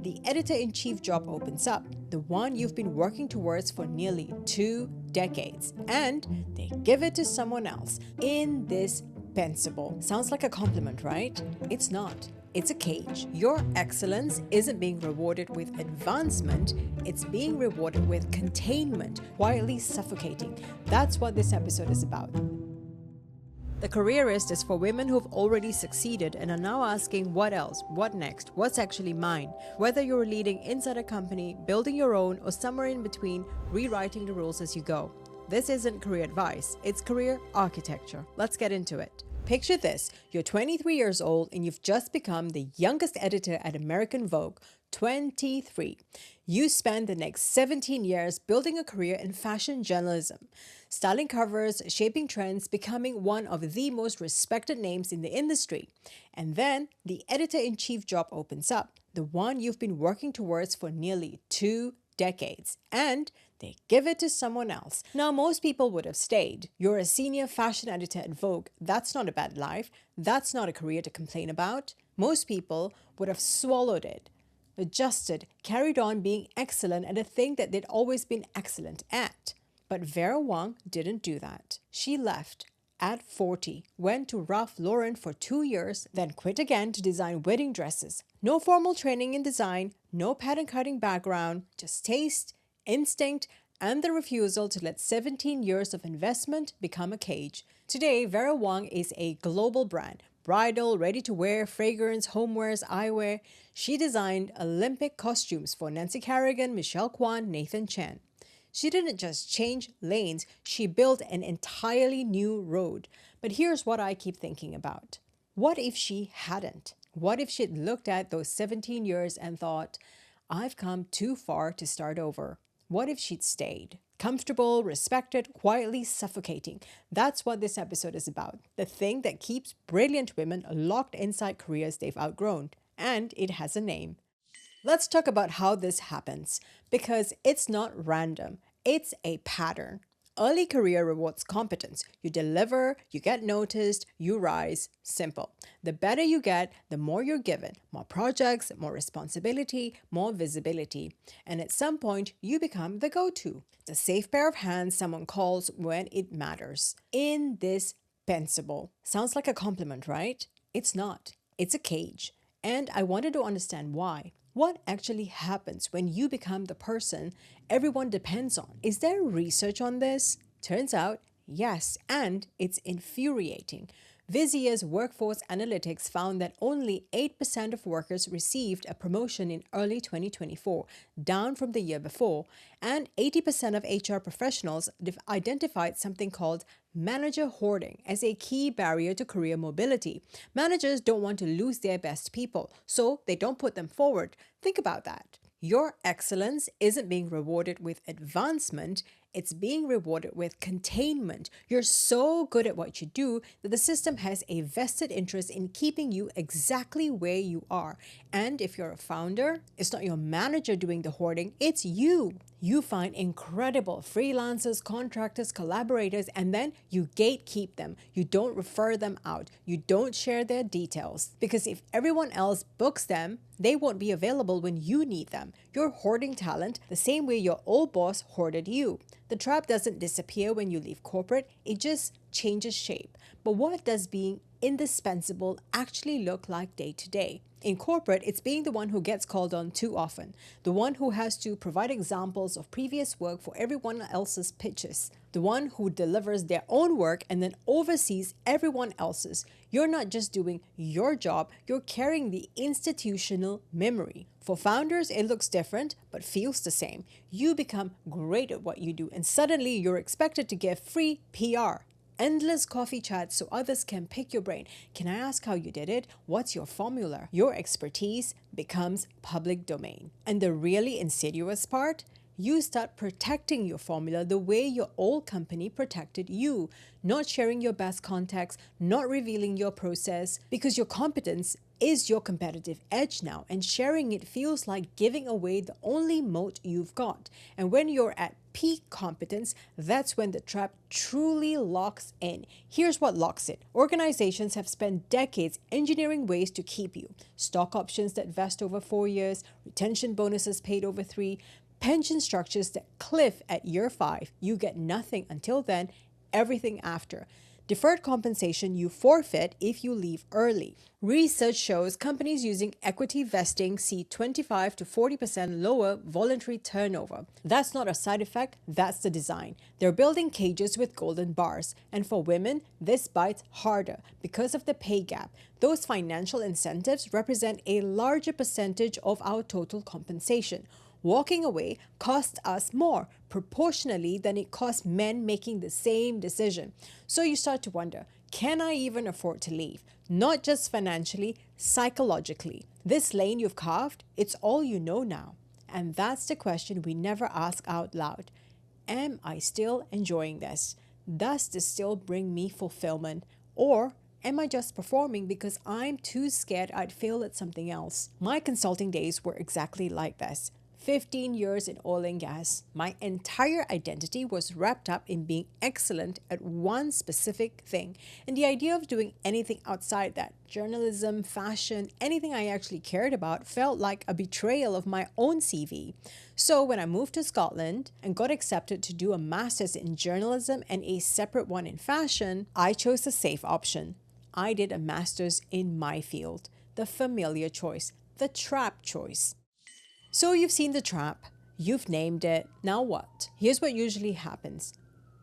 the editor-in-chief job opens up, the one you've been working towards for nearly 2 decades, and they give it to someone else. Indispensable. Sounds like a compliment, right? It's not. It's a cage. Your excellence isn't being rewarded with advancement, it's being rewarded with containment, quietly suffocating. That's what this episode is about. The Careerist is for women who've already succeeded and are now asking what else, what next, what's actually mine. Whether you're leading inside a company, building your own, or somewhere in between, rewriting the rules as you go. This isn't career advice, it's career architecture. Let's get into it. Picture this, you're 23 years old and you've just become the youngest editor at American Vogue, 23. You spend the next 17 years building a career in fashion journalism, styling covers, shaping trends, becoming one of the most respected names in the industry. And then the editor-in-chief job opens up, the one you've been working towards for nearly 2 decades, and they give it to someone else. Now, most people would have stayed. You're a senior fashion editor at Vogue. That's not a bad life. That's not a career to complain about. Most people would have swallowed it, adjusted, carried on being excellent at a thing that they'd always been excellent at. But Vera Wang didn't do that. She left at 40, went to Ralph Lauren for 2 years, then quit again to design wedding dresses. No formal training in design, no pattern cutting background, just taste, instinct, and the refusal to let 17 years of investment become a cage. Today, Vera Wang is a global brand. Bridal, ready-to-wear, fragrance, homewares, eyewear. She designed Olympic costumes for Nancy Kerrigan, Michelle Kwan, Nathan Chen. She didn't just change lanes, she built an entirely new road. But here's what I keep thinking about. What if she hadn't? What if she'd looked at those 17 years and thought, I've come too far to start over? What if she'd stayed? Comfortable, respected, quietly suffocating. That's what this episode is about. The thing that keeps brilliant women locked inside careers they've outgrown. And it has a name. Let's talk about how this happens, because it's not random, it's a pattern. Early career rewards competence. You deliver, you get noticed, you rise. Simple. The better you get, the more you're given. More projects, more responsibility, more visibility. And at some point, you become the go-to. The safe pair of hands someone calls when it matters. Indispensable. Sounds like a compliment, right? It's not. It's a cage. And I wanted to understand why. What actually happens when you become the person everyone depends on? Is there research on this? Turns out, yes, and it's infuriating. Vizier's Workforce Analytics found that only 8% of workers received a promotion in early 2024, down from the year before, and 80% of HR professionals identified something called manager hoarding as a key barrier to career mobility. Managers don't want to lose their best people, so they don't put them forward. Think about that. Your excellence isn't being rewarded with advancement, it's being rewarded with containment. You're so good at what you do that the system has a vested interest in keeping you exactly where you are. And if you're a founder, it's not your manager doing the hoarding, it's you. You find incredible freelancers, contractors, collaborators, and then you gatekeep them. You don't refer them out. You don't share their details. Because if everyone else books them, they won't be available when you need them. You're hoarding talent the same way your old boss hoarded you. The trap doesn't disappear when you leave corporate, it just changes shape. But what does being indispensable actually look like day to day? In corporate, it's being the one who gets called on too often, the one who has to provide examples of previous work for everyone else's pitches, the one who delivers their own work and then oversees everyone else's. You're not just doing your job, you're carrying the institutional memory. For founders, it looks different, but feels the same. You become great at what you do, and suddenly you're expected to give free PR. Endless coffee chats so others can pick your brain. Can I ask how you did it? What's your formula? Your expertise becomes public domain. And the really insidious part? You start protecting your formula the way your old company protected you, not sharing your best contacts, not revealing your process, because your competence is your competitive edge now, and sharing it feels like giving away the only moat you've got. And when you're at peak competence, that's when the trap truly locks in. Here's what locks it. Organizations have spent decades engineering ways to keep you. Stock options that vest over 4 years, retention bonuses paid over 3, pension structures that cliff at year 5. You get nothing until then, everything after. Deferred compensation you forfeit if you leave early. Research shows companies using equity vesting see 25 to 40% lower voluntary turnover. That's not a side effect, that's the design. They're building cages with golden bars. And for women, this bites harder because of the pay gap. Those financial incentives represent a larger percentage of our total compensation. Walking away costs us more proportionally than it costs men making the same decision. So you start to wonder, can I even afford to leave? Not just financially, psychologically. This lane you've carved, it's all you know now. And that's the question we never ask out loud. Am I still enjoying this? Does this still bring me fulfillment? Or am I just performing because I'm too scared I'd fail at something else? My consulting days were exactly like this. 15 years in oil and gas, my entire identity was wrapped up in being excellent at one specific thing. And the idea of doing anything outside that, journalism, fashion, anything I actually cared about, felt like a betrayal of my own CV. So when I moved to Scotland and got accepted to do a master's in journalism and a separate one in fashion, I chose the safe option. I did a master's in my field, the familiar choice, the trap choice. So you've seen the trap, you've named it, now what? Here's what usually happens.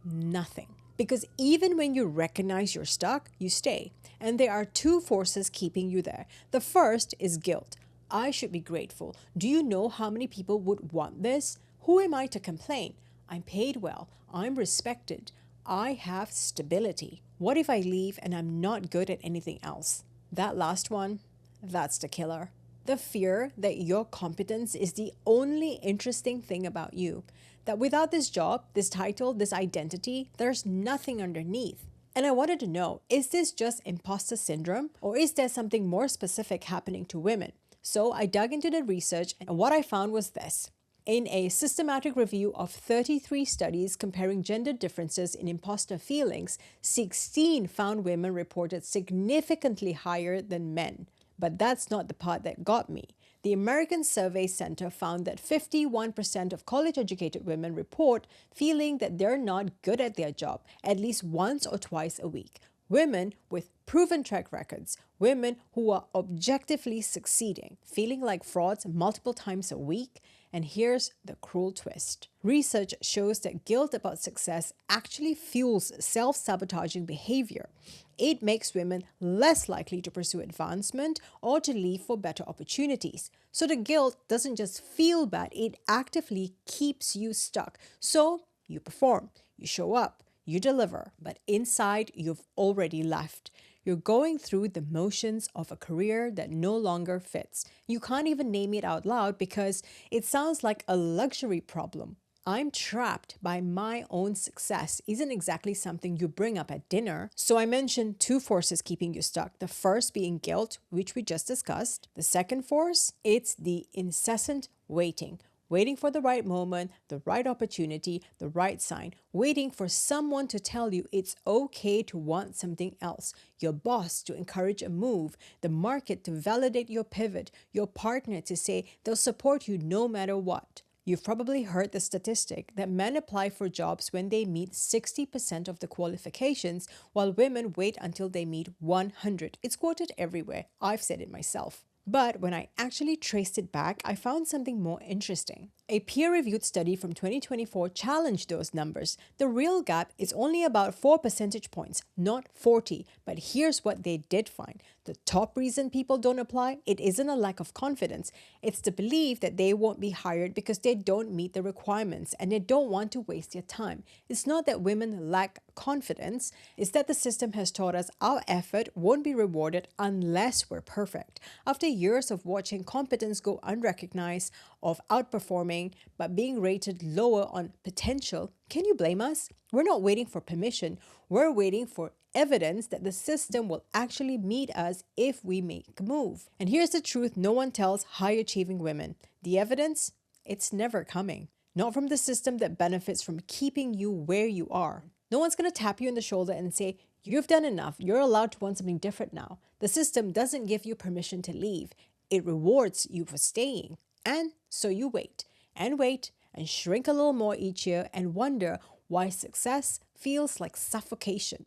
Nothing. Because even when you recognize you're stuck, you stay. And there are two forces keeping you there. The first is guilt. I should be grateful. Do you know how many people would want this? Who am I to complain? I'm paid well. I'm respected. I have stability. What if I leave and I'm not good at anything else? That last one, that's the killer. The fear that your competence is the only interesting thing about you. That without this job, this title, this identity, there's nothing underneath. And I wanted to know, is this just imposter syndrome? Or is there something more specific happening to women? So I dug into the research, and what I found was this. In a systematic review of 33 studies comparing gender differences in imposter feelings, 16 found women reported significantly higher than men. But that's not the part that got me. The American Survey Center found that 51% of college-educated women report feeling that they're not good at their job at least once or twice a week. Women with proven track records, women who are objectively succeeding, feeling like frauds multiple times a week. And here's the cruel twist. Research shows that guilt about success actually fuels self-sabotaging behavior. It makes women less likely to pursue advancement or to leave for better opportunities. So the guilt doesn't just feel bad, it actively keeps you stuck. So you perform, you show up, you deliver, but inside you've already left. You're going through the motions of a career that no longer fits. You can't even name it out loud because it sounds like a luxury problem. I'm trapped by my own success isn't exactly something you bring up at dinner. So I mentioned two forces keeping you stuck. The first being guilt, which we just discussed. The second force, it's the incessant waiting. Waiting for the right moment, the right opportunity, the right sign. Waiting for someone to tell you it's okay to want something else. Your boss to encourage a move. The market to validate your pivot. Your partner to say they'll support you no matter what. You've probably heard the statistic that men apply for jobs when they meet 60% of the qualifications, while women wait until they meet 100. It's quoted everywhere. I've said it myself. But when I actually traced it back, I found something more interesting. A peer-reviewed study from 2024 challenged those numbers. The real gap is only about 4 percentage points, not 40. But here's what they did find. The top reason people don't apply, it isn't a lack of confidence. It's the belief that they won't be hired because they don't meet the requirements and they don't want to waste their time. It's not that women lack confidence, it's that the system has taught us our effort won't be rewarded unless we're perfect. After years of watching competence go unrecognized, of outperforming, but being rated lower on potential, can you blame us? We're not waiting for permission. We're waiting for evidence that the system will actually meet us if we make a move. And here's the truth no one tells high achieving women. The evidence? It's never coming. Not from the system that benefits from keeping you where you are. No one's going to tap you on the shoulder and say, you've done enough. You're allowed to want something different now. The system doesn't give you permission to leave. It rewards you for staying. And so you wait and shrink a little more each year and wonder why success feels like suffocation.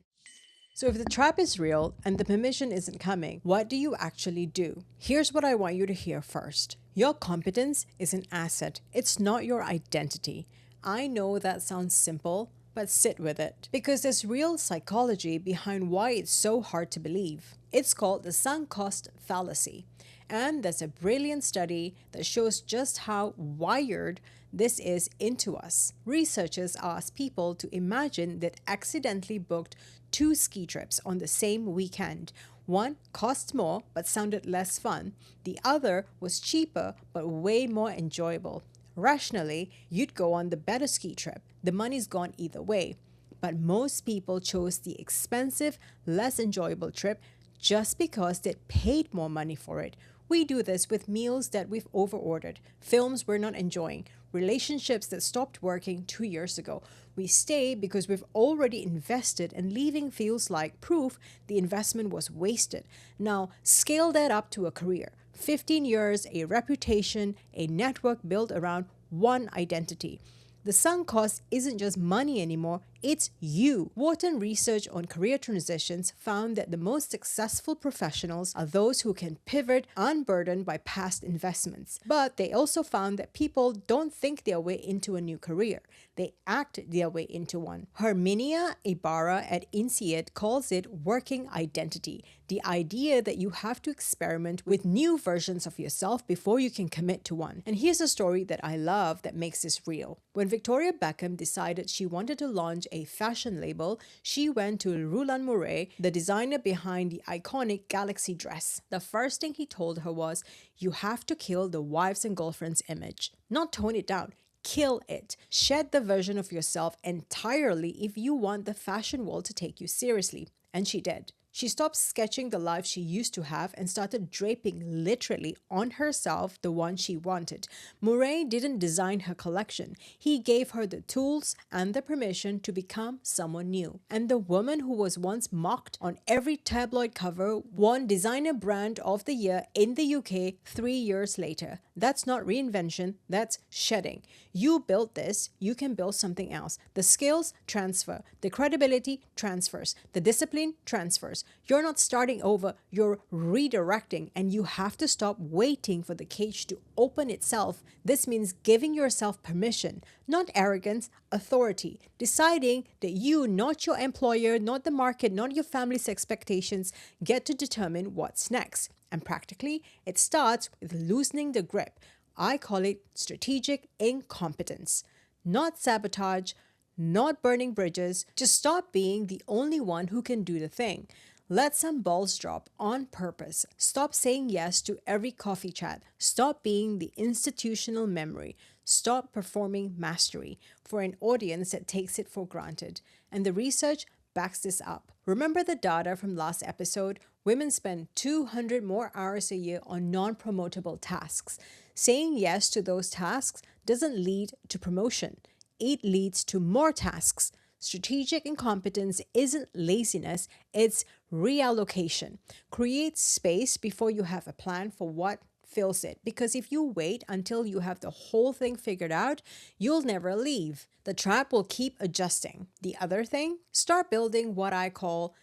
So if the trap is real and the permission isn't coming, what do you actually do? Here's what I want you to hear first. Your competence is an asset. It's not your identity. I know that sounds simple, but sit with it. Because there's real psychology behind why it's so hard to believe. It's called the sunk cost fallacy. And there's a brilliant study that shows just how wired this is into us. Researchers asked people to imagine they'd accidentally booked 2 ski trips on the same weekend. One cost more but sounded less fun. The other was cheaper but way more enjoyable. Rationally, you'd go on the better ski trip. The money's gone either way. But most people chose the expensive, less enjoyable trip just because they'd paid more money for it. We do this with meals that we've overordered, films we're not enjoying, relationships that stopped working 2 years ago. We stay because we've already invested, and leaving feels like proof the investment was wasted. Now, scale that up to a career. 15 years, a reputation, a network built around one identity. The sunk cost isn't just money anymore, it's you. Wharton research on career transitions found that the most successful professionals are those who can pivot unburdened by past investments. But they also found that people don't think their way into a new career. They act their way into one. Herminia Ibarra at INSEAD calls it working identity, the idea that you have to experiment with new versions of yourself before you can commit to one. And here's a story that I love that makes this real. When Victoria Beckham decided she wanted to launch a fashion label, she went to Roland Mouret, the designer behind the iconic Galaxy dress. The first thing he told her was, you have to kill the wives and girlfriends image. Not tone it down. Kill it. Shed the version of yourself entirely if you want the fashion world to take you seriously. And she did. She stopped sketching the life she used to have and started draping literally on herself the one she wanted. Mouret didn't design her collection. He gave her the tools and the permission to become someone new. And the woman who was once mocked on every tabloid cover won Designer Brand of the Year in the UK 3 years later. That's not reinvention, that's shedding. You built this, you can build something else. The skills transfer, the credibility transfers, the discipline transfers. You're not starting over, you're redirecting, and you have to stop waiting for the cage to open itself. This means giving yourself permission, not arrogance, authority, deciding that you, not your employer, not the market, not your family's expectations, get to determine what's next. And practically, it starts with loosening the grip. I call it strategic incompetence. Not sabotage, not burning bridges. Just stop being the only one who can do the thing. Let some balls drop on purpose. Stop saying yes to every coffee chat. Stop being the institutional memory. Stop performing mastery for an audience that takes it for granted. And the research backs this up. Remember the data from last episode? Women spend 200 more hours a year on non-promotable tasks. Saying yes to those tasks doesn't lead to promotion. It leads to more tasks. Strategic incompetence isn't laziness, it's reallocation. Create space before you have a plan for what fills it. Because if you wait until you have the whole thing figured out, you'll never leave. The trap will keep adjusting. The other thing, start building what I call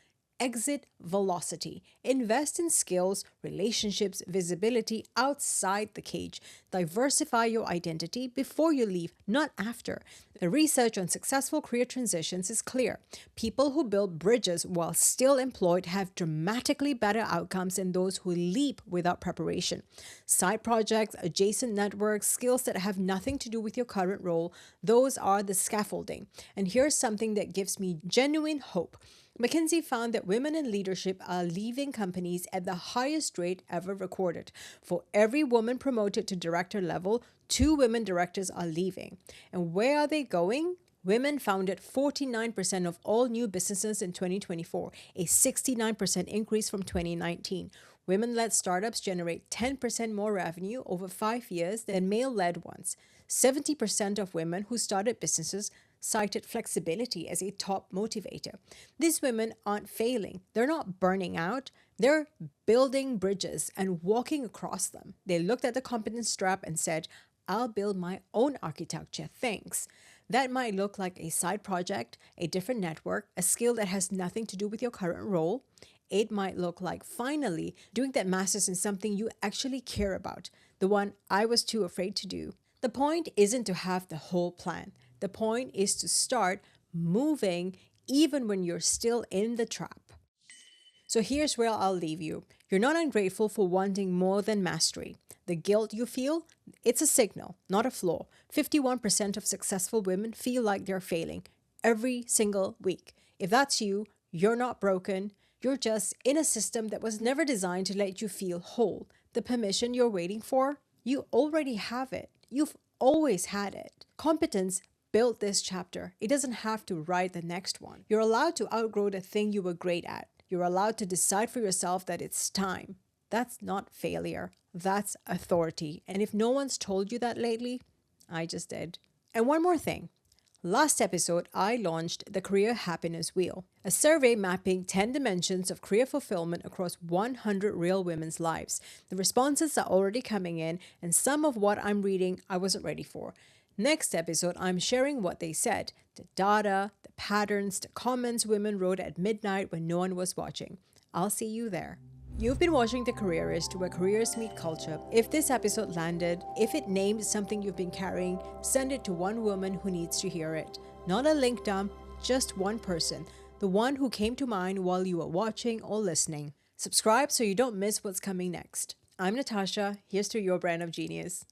exit velocity. Invest in skills, relationships, visibility outside the cage. Diversify your identity before you leave, not after. The research on successful career transitions is clear. People who build bridges while still employed have dramatically better outcomes than those who leap without preparation. Side projects, adjacent networks, skills that have nothing to do with your current role, those are the scaffolding. And here's something that gives me genuine hope. McKinsey found that women in leadership are leaving companies at the highest rate ever recorded. For every woman promoted to director level, 2 women directors are leaving. And where are they going? Women founded 49% of all new businesses in 2024, a 69% increase from 2019. Women-led startups generate 10% more revenue over 5 years than male-led ones. 70% of women who started businesses cited flexibility as a top motivator. These women aren't failing. They're not burning out. They're building bridges and walking across them. They looked at the competence strap and said, I'll build my own architecture, thanks. That might look like a side project, a different network, a skill that has nothing to do with your current role. It might look like finally doing that master's in something you actually care about, the one I was too afraid to do. The point isn't to have the whole plan. The point is to start moving even when you're still in the trap. So here's where I'll leave you. You're not ungrateful for wanting more than mastery. The guilt you feel, it's a signal, not a flaw. 51% of successful women feel like they're failing every single week. If that's you, you're not broken. You're just in a system that was never designed to let you feel whole. The permission you're waiting for, you already have it. You've always had it. Competence built this chapter. It doesn't have to write the next one. You're allowed to outgrow the thing you were great at. You're allowed to decide for yourself that it's time. That's not failure. That's authority. And if no one's told you that lately, I just did. And one more thing. Last episode, I launched the Career Happiness Wheel, a survey mapping 10 dimensions of career fulfillment across 100 real women's lives. The responses are already coming in, and some of what I'm reading I wasn't ready for. Next episode, I'm sharing what they said, the data, the patterns, the comments women wrote at midnight when no one was watching. I'll see you there. You've been watching The Careerist, where careers meet culture. If this episode landed, if it named something you've been carrying, send it to one woman who needs to hear it. Not a link dump, just one person. The one who came to mind while you were watching or listening. Subscribe so you don't miss what's coming next. I'm Natasha. Here's to your brand of genius.